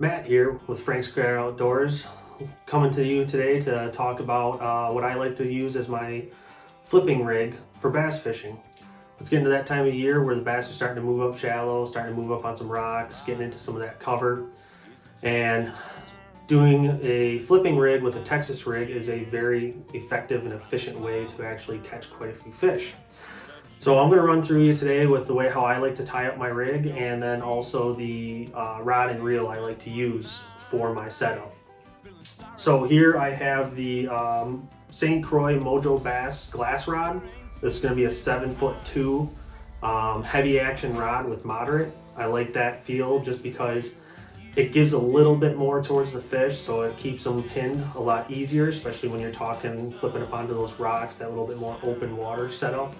Matt here with Frank Square Outdoors, coming to you today to talk about what I like to use as my flipping rig for bass fishing. Let's get into that time of year where the bass are starting to move up shallow, starting to move up on some rocks, getting into some of that cover. And doing a flipping rig with a Texas rig is a very effective and efficient way to actually catch quite a few fish. So I'm going to run through you today with the way how I like to tie up my rig, and then also the rod and reel I like to use for my setup. So here I have the St. Croix Mojo Bass glass rod. This is going to be a 7'2" heavy action rod with moderate. I like that feel just because it gives a little bit more towards the fish, so it keeps them pinned a lot easier, especially when you're talking flipping up onto those rocks, that little bit more open water setup.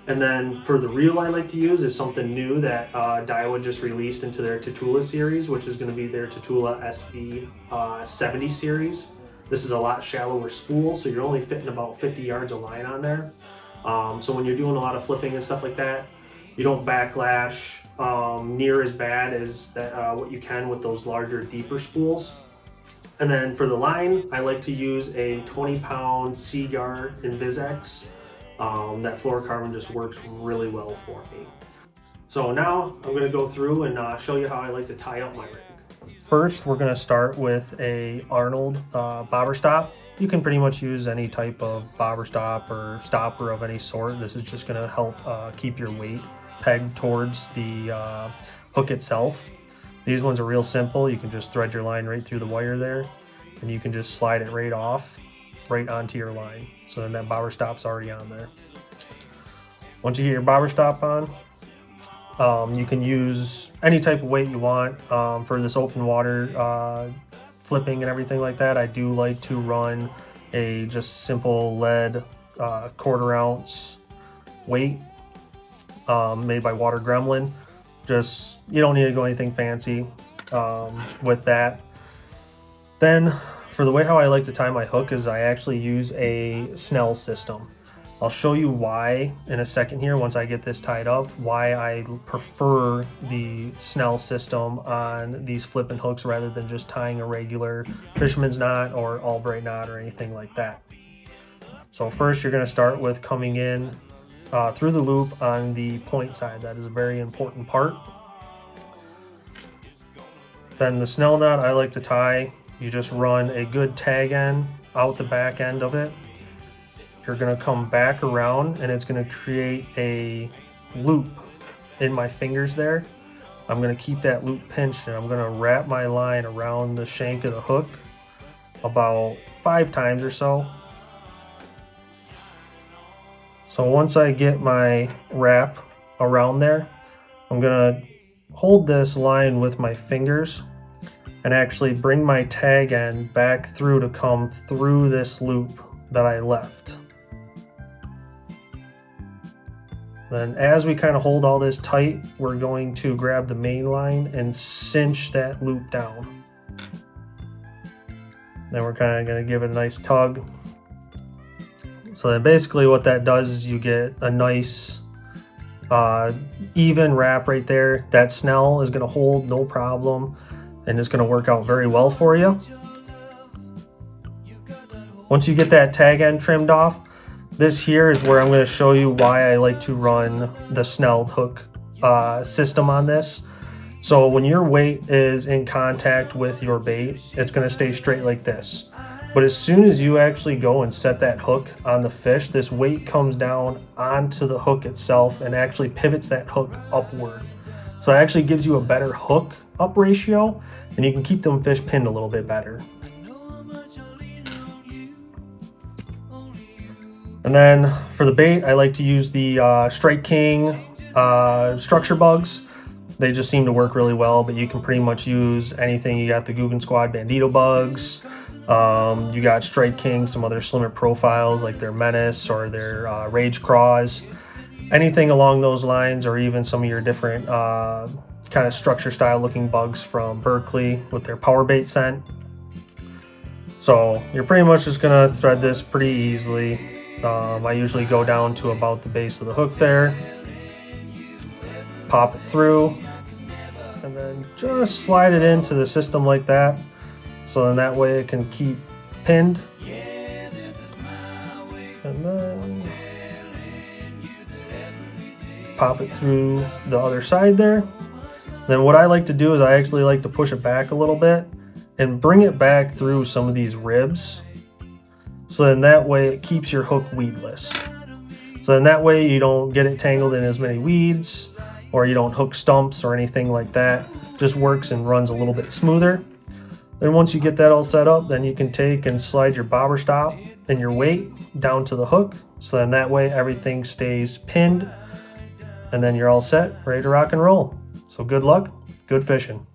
And then for the reel I like to use is something new that Daiwa just released into their Tatula series, which is going to be their Tatula SE 70 series. This is a lot shallower spool, so you're only fitting about 50 yards of line on there. So when you're doing a lot of flipping and stuff like that, you don't backlash near as bad as that, what you can with those larger, deeper spools. And then for the line, I like to use a 20-pound Seaguar Invisex. That fluorocarbon just works really well for me. So now I'm going to go through and show you how I like to tie up my rig. First, we're going to start with a Arnold bobber stop. You can pretty much use any type of bobber stop or stopper of any sort. This is just going to help keep your weight pegged towards the hook itself. These ones are real simple. You can just thread your line right through the wire there, and you can just slide it right off, right onto your line. So then that bobber stop's already on there. Once you get your bobber stop on, you can use any type of weight you want. For this open water flipping and everything like that, I do like to run a just simple lead 1/4 ounce weight made by Water Gremlin. Just, you don't need to go anything fancy with that. Then for the way how I like to tie my hook is I actually use a Snell system. I'll show you why in a second here once I get this tied up, why I prefer the Snell system on these flipping hooks rather than just tying a regular fisherman's knot or Albright knot or anything like that. So first you're going to start with coming in through the loop on the point side. That is a very important part. Then the Snell knot I like to tie, you just run a good tag end out the back end of it. You're going to come back around and it's going to create a loop in my fingers there. I'm going to keep that loop pinched and I'm going to wrap my line around the shank of the hook about 5 times or so. So once I get my wrap around there, I'm going to hold this line with my fingers and actually bring my tag end back through to come through this loop that I left. Then as we kind of hold all this tight, we're going to grab the main line and cinch that loop down. Then we're kind of going to give it a nice tug. So then basically what that does is you get a nice even wrap right there. That Snell is going to hold no problem and it's going to work out very well for you. Once you get that tag end trimmed off, this here is where I'm going to show you why I like to run the snelled hook system on this. So when your weight is in contact with your bait, it's going to stay straight like this. But as soon as you actually go and set that hook on the fish, this weight comes down onto the hook itself and actually pivots that hook upward. So it actually gives you a better hook up ratio and you can keep them fish pinned a little bit better. And then for the bait, I like to use the Strike King structure bugs. They just seem to work really well, but you can pretty much use anything. You got the Guggen Squad Bandito bugs. You got Strike King, some other slimmer profiles like their Menace or their Rage Craws. Anything along those lines, or even some of your different kind of structure style looking bugs from Berkeley with their power bait scent. So you're pretty much just gonna thread this pretty easily. I usually go down to about the base of the hook there, pop it through, and then just slide it into the system like that. So then that way it can keep pinned. And then pop it through the other side there. Then what I like to do is I actually like to push it back a little bit and bring it back through some of these ribs. So then that way it keeps your hook weedless. So then that way you don't get it tangled in as many weeds, or you don't hook stumps or anything like that. Just works and runs a little bit smoother. Then once you get that all set up, then you can take and slide your bobber stop and your weight down to the hook. So then that way everything stays pinned, and then you're all set, ready to rock and roll. So good luck, good fishing.